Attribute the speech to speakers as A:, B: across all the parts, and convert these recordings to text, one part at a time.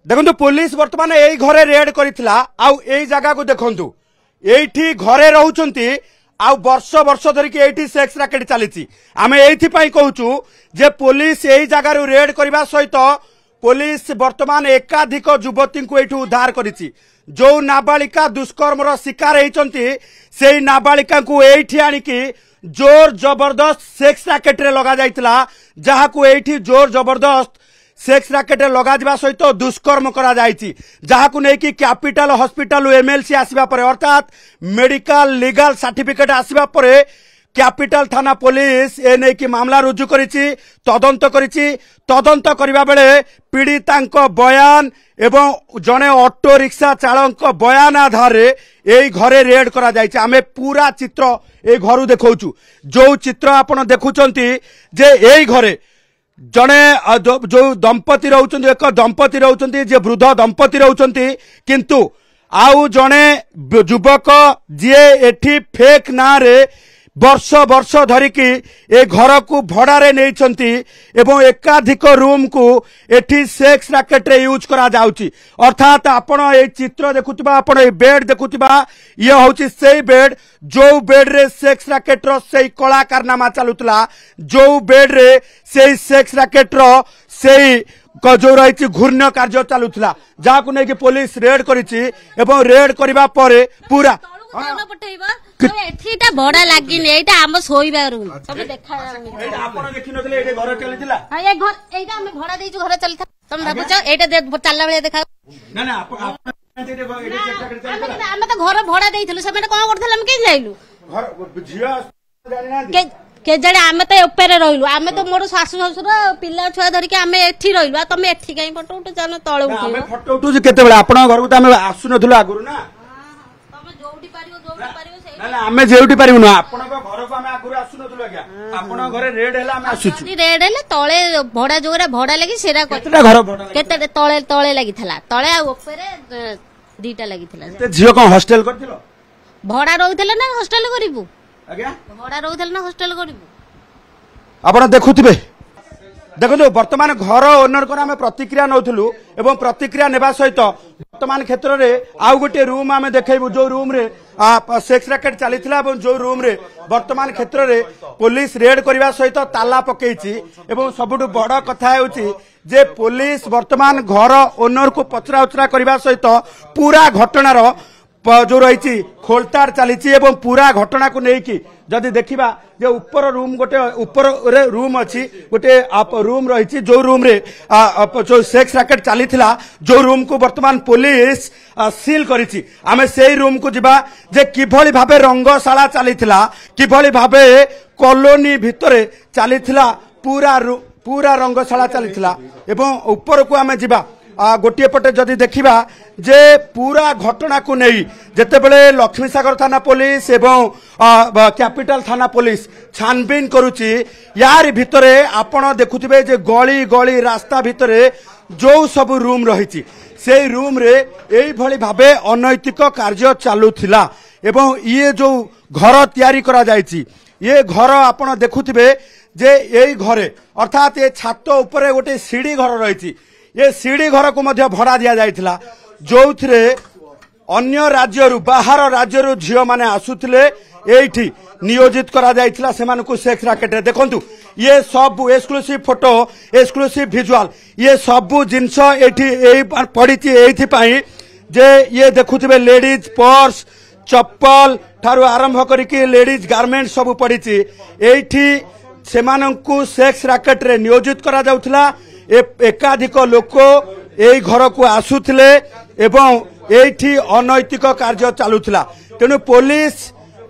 A: देखो पुलिस बर्तमान यही घरे रेड करथिला आउ एई जगह को देखंतु एठी घरे रहउचंती आउ वर्ष वर्ष धरिकी एठी सेक्स रैकेट चली आम एथि कहूँ जे पुलिस यही जगार रेड करने सहित पुलिस वर्तमान एकाधिक युवती को एठी उद्धार करिछि जो नाबालिका दुष्कर्मर शिकार होती से नाबालिका को एठी आनिकी जोर जबरदस्त सेक्स रैकेट रे लगा जाइतिला जहाकू एठी जोर जबरदस्त सेक्स रैकेट लगा जा सहित दुष्कर्म करा जाइछि जहाकू नै कि कैपिटल हॉस्पिटल एमएलसी आसीबा परे अर्थात मेडिकल लीगल सर्टिफिकेट आसीबा परे कैपिटल थाना पुलिस ए नै कि मामला रुजु करिछि तदंत करिबा बेले पीड़ितांको बयान एवं जने ऑटो रिक्शा चालक बयान आधार ए घरे रेड करा जाइछि आमे पूरा चित्र ए घरु देखौछु जो चित्र आपण देखुचंती जे ए घरे जने जो दंपति रहउचंती एक दंपति रहउचंती जे वृद्ध दंपति रहउचंती किंतु आउ जने युवक जे एठी फेक ना रे वर्ष वर्ष धरिकी ए घर को भड़ारे नैचंती एवं एकाधिक रूम को एठी सेक्स रैकेट रे यूज करा जाउची अर्थात आपण ए चित्र देखुतिबा आपण ए बेड देखुतिबा ये होची सेई बेड जो बेड रे सेक्स रैकेट रो सेई कला कारनामा चालुतला जो बेड रे सेई सेक्स रैकेट रो सेई जो रही घूर्ण कार्य चलुला जहाँ को लेकिन पुलिस रेड करिछि एवं रेड करबा परे पूरा
B: एठीटा भड़ा लागिनी एटा हम सोइबा रूम सब देखा
A: एटा आपण देखि नथले एटे घर चलितिला
B: हां ए घर एटा हम भड़ा देइछु घर चलता तुम भाबुछ एटा चलला बेले देखा
A: ना ना आपण एटे चलितिला
B: हम तो घर भड़ा देइथिलु सेमे कोन करथले हम के जाइलु
A: घर झिया जानि ना
B: के जड़े आमे तो ऊपर रहिलु आमे तो मोर सासु ससुर पिला छुआ धरिके आमे एठी रहिलु आ तमे एठी काई फोटो उठ जानो तळे उठ
A: आमे फोटो उठु केते बेला आपण घर को त आमे आसु नथलु आगुरु ना
B: तमे जोउटी पारिबो सेही
A: ना ना आमे जेउटी पारिबो ना आपण घर को आमे आगुरु आसु नथलु आज्ञा आपण घरे रेड हैला आमे आसुछु
B: रेड हैले तळे भड़ा जोरा भड़ा लागि सेरा
A: केतेटा घर भड़ा
B: केते तळे तळे लागिथला तळे आ ऊपर दीटा लागिथला
A: ते झियो कोन हॉस्टल करथिलो
B: भड़ा रहुथले ना हॉस्टल करिबु
A: आज्ञा
B: भड़ा रहुथले ना हॉस्टल करिबु
A: आपण देखुथिबे देखो वर्तमान घर ओनर को आम प्रतिक्रिया नौलु एवं प्रतिक्रिया नेबा सहित वर्तमान क्षेत्र में आउ गोटे रूम आम देखु जो रूम रे सेक्स रैकेट चलीथिला जो रूम रे वर्तमान क्षेत्र में पुलिस रेड करने सहित ताला पकईछि एवं सबुठु बड़ कथा होछि जे पुलिस वर्तमान घर ओनर को पचरा उचरा करने सहित पूरा घटनार जो रही खोलताड़ चली पूरा घटना को लेकिन जदि देखा जे ऊपर रूम गोटे ऊपर रूम अच्छी गोटे रूम रही जो रूम रे जो सेक्स रैकेट चली जो रूम को वर्तमान पुलिस सील करिछि आमे सेही रूम को जिबा जे किभली भाबे रंगशाला चली किभली भाबे कॉलोनी भितरे चली पूरा रंगशाला चली एवं ऊपर को आमे जिबा गोटे पटे जदि देखा जे पूरा घटना को नहीं जेतेबेले लक्ष्मीसागर थाना पुलिस एवं कैपिटल थाना पुलिस छानबीन करुची यार भितरे आपण देखुथिबे जे गली गली रास्ता भितरे जो सब रूम रही से रूम रे एई भली भाबे अनैतिक कार्य चालुथिला एवं ये जो घर तैयारी करा जायछि ये घर आपण देखुथिबे जे एई घरे अर्थात ये छात ऊपर गोटे सीढ़ी घर रही ये सीढ़ी घर को मध्य भड़ा दिया जाइथिला जो थे अन्य राज्य बाहर राज्य झील माने आसुथिले एठी नियोजित करा जाइथिला सेमान को सेक्स रैकेट रे देखंतु ये सब एक्सक्लूसिव फोटो एक्सक्लूसिव विजुअल ये सब जिनस एठी पड़ीची एठी पई जे ये देखुथिबे लेडीज पर्स चप्पल ठारू आरंभ करिके लेडीज गारमेंट सब पड़ीची एठी सेमानंकु सेक्स रैकेट रे नियोजित करा जाउथिला एकाधिक लोक यही घर को आसुथिले एवं एठी अनैतिक कार्य चालुथिला तेणु पुलिस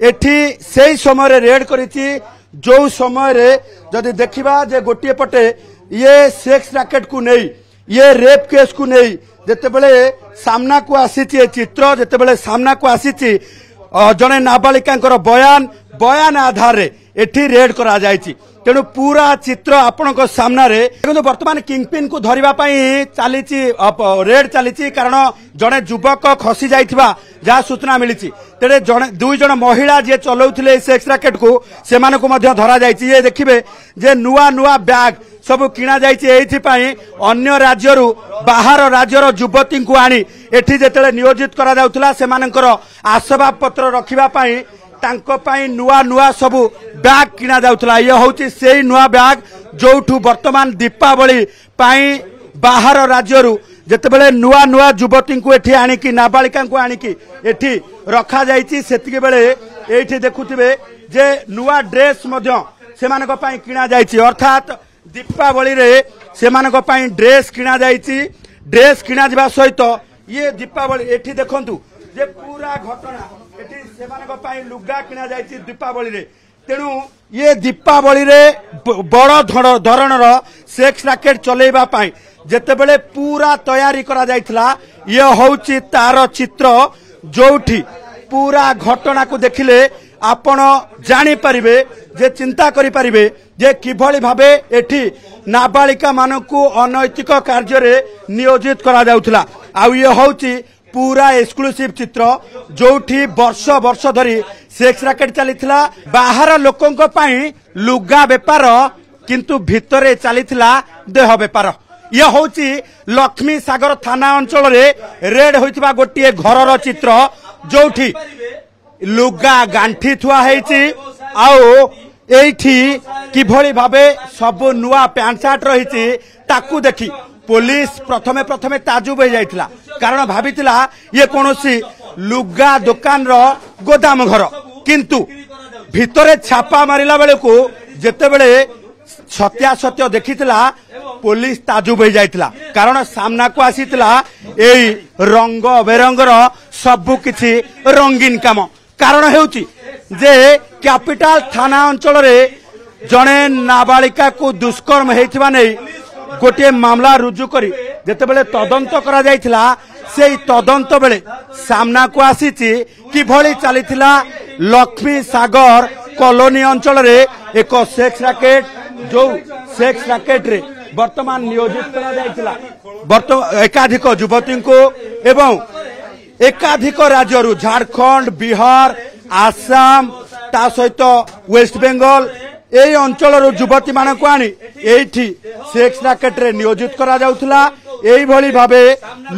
A: एठी सेही समय रेड करिछि जो समय रे जदि देखिबा जे गोटे पटे ये सेक्स रैकेट को नहीं ये रेप केस को नहीं जेतेबेले सामना को आसीछि चित्र जेतेबेले सामना को आसीछि जने नाबालिकांकर बयान बयान आधार एठी रेड करा जायछि तेणु पूरा चित्र आपण सामने देखो बर्तमान किंगपिन को धरिबा पई चलीछि रेड चलीछि कारण जड़े युवक खसी जाइथिबा जहाँ सूचना मिली तेरे दुई जन महिला जे चलाउथिले सेक्स रैकेट को सेमान को मध्य धरा जाइछि ये देखिबे जे नुआ नुआ बैग सब किणा जाइछि एइथिपाई अन्य राज्यरू बाहर राज्यर युवती को आनी एठी जेतेले नियोजित करा जाउथला सेमानकर आसबाब पत्र रखिबा पई तांको पाई नुआ नुआ सबू बैग किणा जाउथला ये होची सेई नुआ बैग जोठू वर्तमान दीपावली पाई बाहर राज्यरू जेतेबेले नुआ नुआ युवती को एठी आनिकी नाबालिका को आनिकी एठी रखा जाइछि सेतिके बेले एठी देखुथिबे जे नुआ ड्रेस मध्य सेमानक पाई किणा जाइछि अर्थात दीपावली रे सेमानक पाई ड्रेस किणा जाइछि ड्रेस किणा जिबा सहित ये दीपावली एठी देखंतु जे पूरा घटना एठी सेमानक पाई लुगा किणा जाइछि दीपावली रे तेणु ये दीपावली रे बड़ धरणर सेक्स रैकेट चलेबा पाई जेतेबेले पूरा तैयारी करा जाइथिला ये होउछि तार चित्र जोठी पूरा घटना को देखिले आपण जानी परिबे जे चिंता करि परिबे जे किभली भाबे एठी नाबालिका मानकू अनैतिक कार्य रे नियोजित करा जाउथिला आ ये होउछि पूरा एक्सक्लूसिव चित्र जोठी वर्ष वर्ष धरी सेक्स रैकेट चलीथिला बाहर लोकंक पई लुगा बेपार किंतु भितरे चलीथिला देह बेपार ये होची लक्ष्मी सागर थाना अंचल रे रेड होइतिबा गोटिए घरर चित्र जोठी लुगा गांठी थुआ हेची आउ एठी किभली भाबे सब नुआ पैंट शर्ट रहिची ताकू देखी पुलिस प्रथमे प्रथमे ताजुब हो जाइथिला कारण भाबितिला ये कोनोसी लुगा दुकान रो गोदाम घर किंतु भितरे छापा मारिला बेले को जेतेबेले सत्यासत्य देखिथिला पुलिस ताजुब हो जाइथिला कारण सामना को आसीथिला एई रंग बेरंगर सब किछि रंगीन काम कारण हेउची जे कैपिटल थाना अंचल रे जणे नाबालिका को दुष्कर्म हेथिबा नै गोटे मामला रुजु करी जेतेबेले तदंत करा जाइथिला सेई तदंत बेले सामना को आसीची किभली चलीथिला लक्ष्मी सागर कॉलोनी अंचल रे एक सेक्स रैकेट जो सेक्स रैकेट रे वर्तमान नियोजित करा जाइथिला एकाधिक युवती को एवं एकाधिक राज्यरू झारखंड बिहार आसाम ता सहित वेस्ट बेंगल एई अंचल युवती मान को आनी एठी सेक्स रैकेट रे नियोजित करा जाउथला एई भली भाबे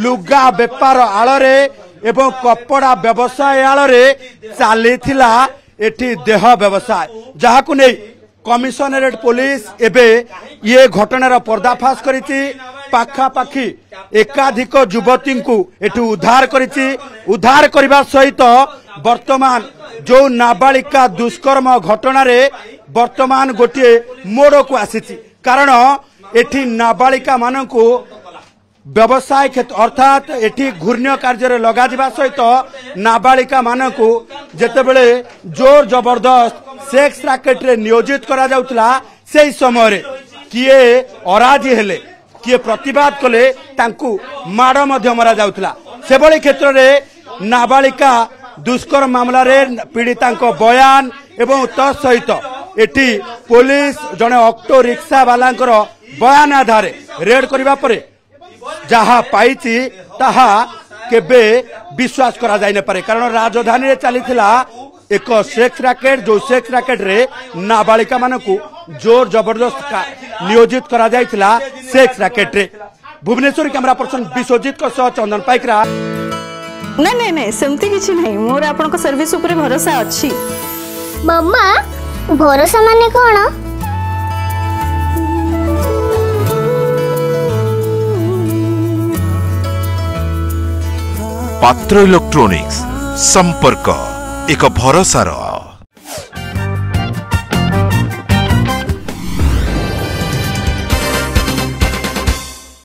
A: लुगा बेपार आଳରେ एवं कपड़ा व्यवसाय आଳରେ चालीथिला एठी देह व्यवसाय जहाकु नै कमिशनरेट पुलिस एबे ये घटनार पर्दाफाश करिछि पाखा पाखी एकाधिक युवती को एठू उद्धार करिछि उद्धार करबा सहित वर्तमान जो नाबालिका दुष्कर्म घटना रे वर्तमान गोटे मोड़ को आसीछि कारण एठी नाबालिका मानकू व्यवसाय क्षेत्र अर्थात एठी घूर्ण्य कार्य लगा दिबा सहित नाबालिका मानकू जेतेबेले जोर जबरदस्त सेक्स रैकेट रे नियोजित करा जाउतला सेही समय रे किए अराजी हेले किए प्रतिवाद कले तांकू माड़ मध्य मरा जाउतला सेबळी क्षेत्र रे नाबालिका दुष्कर्म मामला रे पीड़िता बयान एवं तत्सहित एठी पुलिस जने ऑक्टो रिक्शा वालांकर बयान आधार रेड करबा परे जहा पाइछि ताहा केबे विश्वास करा जाय न पारे कारण राजधानी रे चलीथिला एक सेक्स रैकेट जो सेक्स रैकेट रे नाबालिका मानकू जोर जबरदस्त नियोजित करा जायथिला सेक्स रैकेट रे भुवनेश्वर कैमरा पर्सन विश्वजीत को सह चंदन पाइकरा
C: नहीं नहीं नहीं सेमती किछि नहीं मोर आपन को सर्विस ऊपर भरोसा अछि
D: मम्मा भरोसा माने कोन
E: पात्र इलेक्ट्रॉनिक्स संपर्क एक भरोसार